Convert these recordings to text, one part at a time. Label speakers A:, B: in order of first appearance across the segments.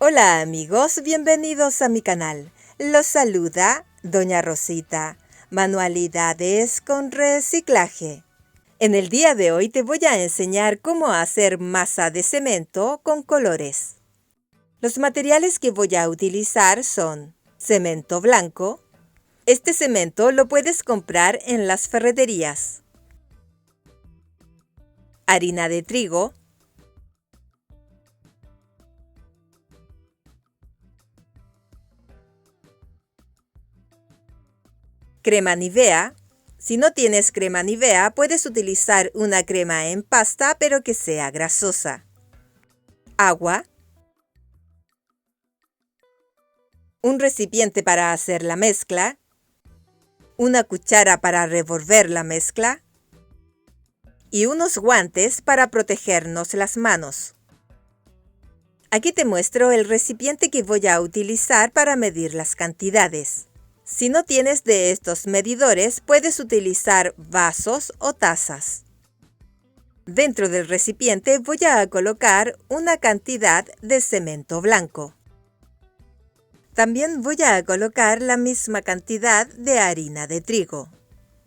A: Hola amigos, bienvenidos a mi canal. Los saluda Doña Rosita. Manualidades con reciclaje. En el día de hoy te voy a enseñar cómo hacer masa de cemento con colores. Los materiales que voy a utilizar son cemento blanco. Este cemento lo puedes comprar en las ferreterías. Harina de trigo. Crema Nivea. Si no tienes crema Nivea, puedes utilizar una crema en pasta, pero que sea grasosa. Agua. Un recipiente para hacer la mezcla. Una cuchara para revolver la mezcla. Y unos guantes para protegernos las manos. Aquí te muestro el recipiente que voy a utilizar para medir las cantidades. Si no tienes de estos medidores, puedes utilizar vasos o tazas. Dentro del recipiente voy a colocar una cantidad de cemento blanco. También voy a colocar la misma cantidad de harina de trigo.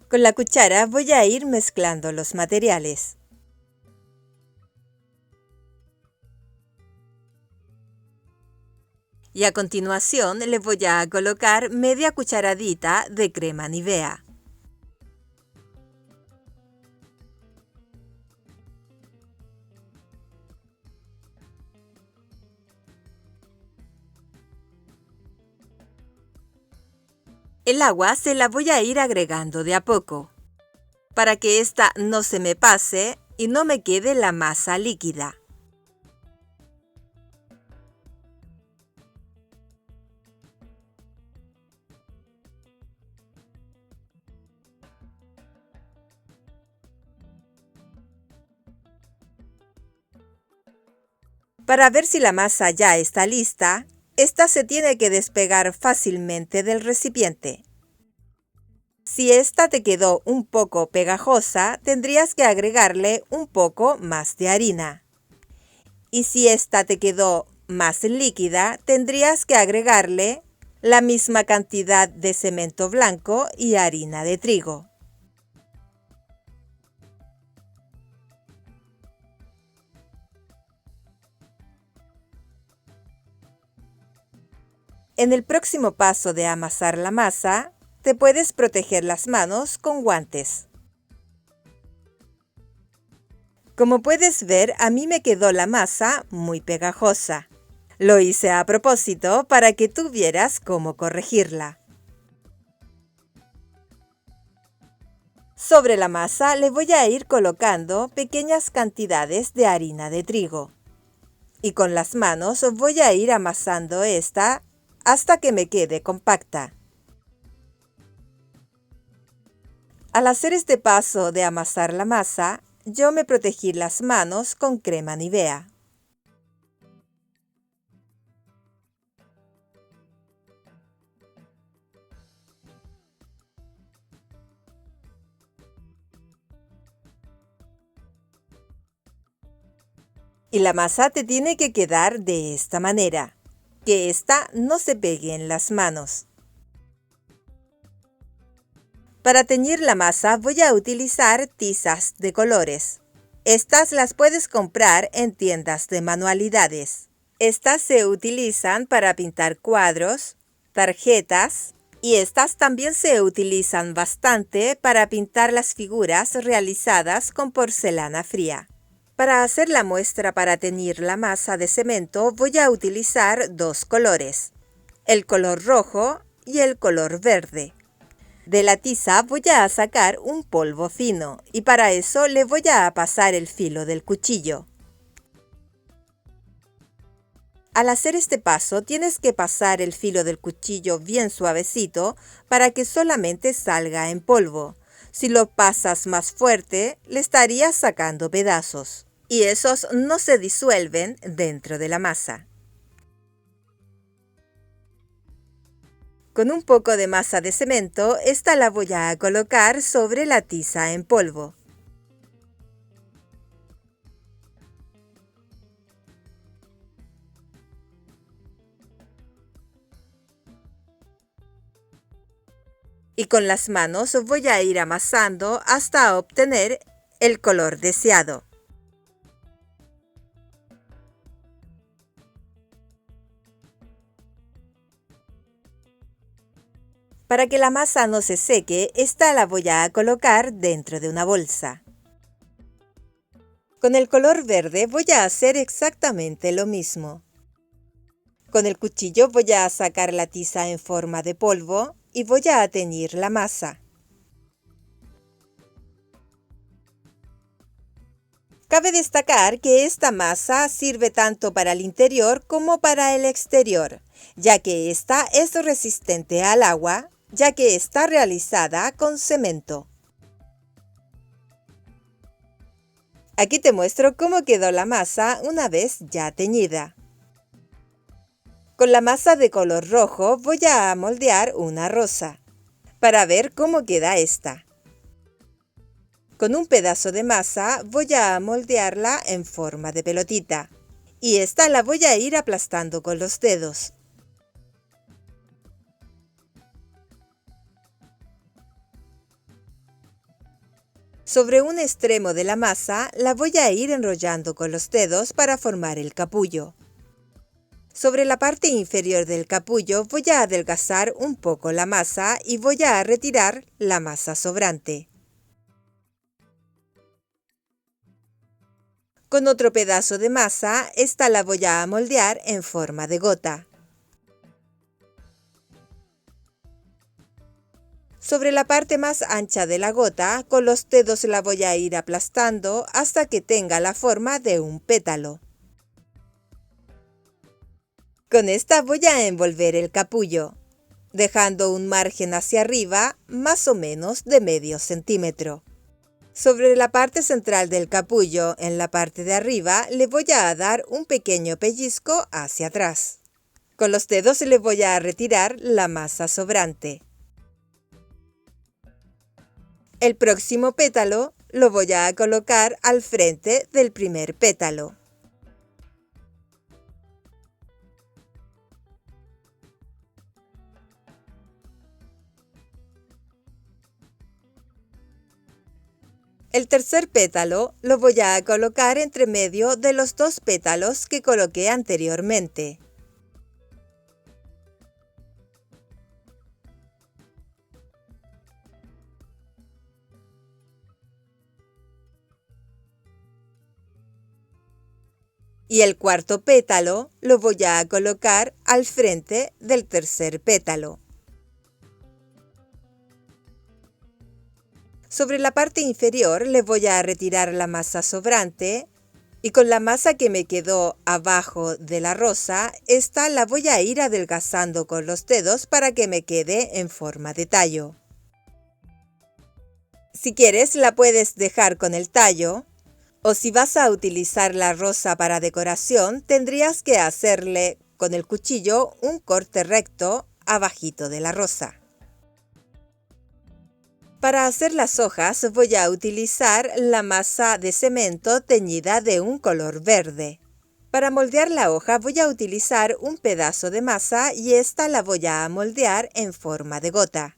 A: Con la cuchara voy a ir mezclando los materiales. Y a continuación le voy a colocar media cucharadita de crema Nivea. El agua se la voy a ir agregando de a poco, para que ésta no se me pase y no me quede la masa líquida. Para ver si la masa ya está lista, esta se tiene que despegar fácilmente del recipiente. Si esta te quedó un poco pegajosa, tendrías que agregarle un poco más de harina. Y si esta te quedó más líquida, tendrías que agregarle la misma cantidad de cemento blanco y harina de trigo. En el próximo paso de amasar la masa, te puedes proteger las manos con guantes. Como puedes ver, a mí me quedó la masa muy pegajosa. Lo hice a propósito para que tú vieras cómo corregirla. Sobre la masa le voy a ir colocando pequeñas cantidades de harina de trigo. Y con las manos voy a ir amasando esta hasta que me quede compacta. Al hacer este paso de amasar la masa, yo me protegí las manos con crema Nivea. Y la masa te tiene que quedar de esta manera, que ésta no se pegue en las manos. Para teñir la masa voy a utilizar tizas de colores. Estas las puedes comprar en tiendas de manualidades. Estas se utilizan para pintar cuadros, tarjetas, y estas también se utilizan bastante para pintar las figuras realizadas con porcelana fría. Para hacer la muestra para teñir la masa de cemento voy a utilizar dos colores, el color rojo y el color verde. De la tiza voy a sacar un polvo fino y para eso le voy a pasar el filo del cuchillo. Al hacer este paso tienes que pasar el filo del cuchillo bien suavecito para que solamente salga en polvo. Si lo pasas más fuerte, le estarías sacando pedazos y esos no se disuelven dentro de la masa. Con un poco de masa de cemento, esta la voy a colocar sobre la tiza en polvo. y con las manos voy a ir amasando hasta obtener el color deseado. Para que la masa no se seque, esta la voy a colocar dentro de una bolsa. Con el color verde voy a hacer exactamente lo mismo. Con el cuchillo voy a sacar la tiza en forma de polvo y voy a teñir la masa. Cabe destacar que esta masa sirve tanto para el interior como para el exterior, ya que esta es resistente al agua, ya que está realizada con cemento. Aquí te muestro cómo quedó la masa una vez ya teñida. Con la masa de color rojo voy a moldear una rosa, para ver cómo queda esta. Con un pedazo de masa voy a moldearla en forma de pelotita, y esta la voy a ir aplastando con los dedos. Sobre un extremo de la masa la voy a ir enrollando con los dedos para formar el capullo. Sobre la parte inferior del capullo voy a adelgazar un poco la masa y voy a retirar la masa sobrante. Con otro pedazo de masa, esta la voy a moldear en forma de gota. Sobre la parte más ancha de la gota, con los dedos la voy a ir aplastando hasta que tenga la forma de un pétalo. Con esta voy a envolver el capullo, dejando un margen hacia arriba más o menos de medio centímetro. Sobre la parte central del capullo, en la parte de arriba, le voy a dar un pequeño pellizco hacia atrás. Con los dedos le voy a retirar la masa sobrante. El próximo pétalo lo voy a colocar al frente del primer pétalo. El tercer pétalo lo voy a colocar entre medio de los dos pétalos que coloqué anteriormente. Y el cuarto pétalo lo voy a colocar al frente del tercer pétalo. Sobre la parte inferior le voy a retirar la masa sobrante y con la masa que me quedó abajo de la rosa, esta la voy a ir adelgazando con los dedos para que me quede en forma de tallo. Si quieres la puedes dejar con el tallo, o si vas a utilizar la rosa para decoración, tendrías que hacerle con el cuchillo un corte recto abajito de la rosa. Para hacer las hojas voy a utilizar la masa de cemento teñida de un color verde. Para moldear la hoja voy a utilizar un pedazo de masa y esta la voy a moldear en forma de gota.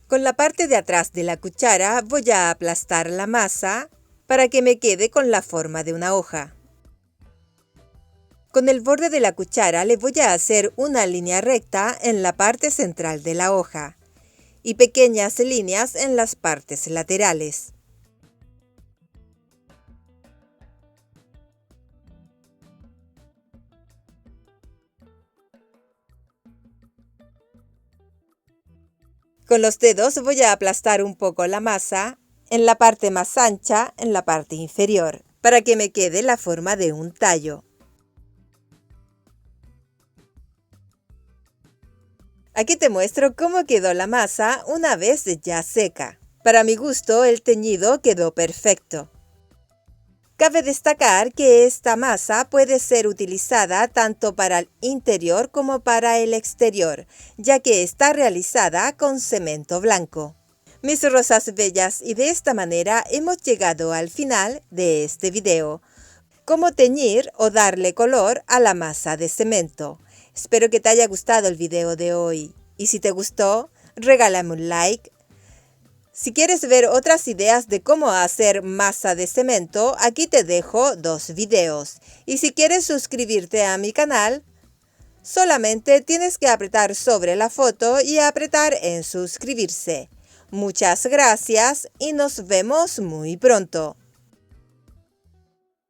A: Con la parte de atrás de la cuchara voy a aplastar la masa para que me quede con la forma de una hoja. Con el borde de la cuchara le voy a hacer una línea recta en la parte central de la hoja y pequeñas líneas en las partes laterales. Con los dedos voy a aplastar un poco la masa en la parte más ancha, en la parte inferior, para que me quede la forma de un tallo. Aquí te muestro cómo quedó la masa una vez ya seca. Para mi gusto, el teñido quedó perfecto. Cabe destacar que esta masa puede ser utilizada tanto para el interior como para el exterior, ya que está realizada con cemento blanco. Mis rosas bellas, y de esta manera hemos llegado al final de este video. Cómo teñir o darle color a la masa de cemento. Espero que te haya gustado el video de hoy. Y si te gustó, regálame un like. Si quieres ver otras ideas de cómo hacer masa de cemento, aquí te dejo 2 videos. Y si quieres suscribirte a mi canal, solamente tienes que apretar sobre la foto y apretar en suscribirse. Muchas gracias y nos vemos muy pronto.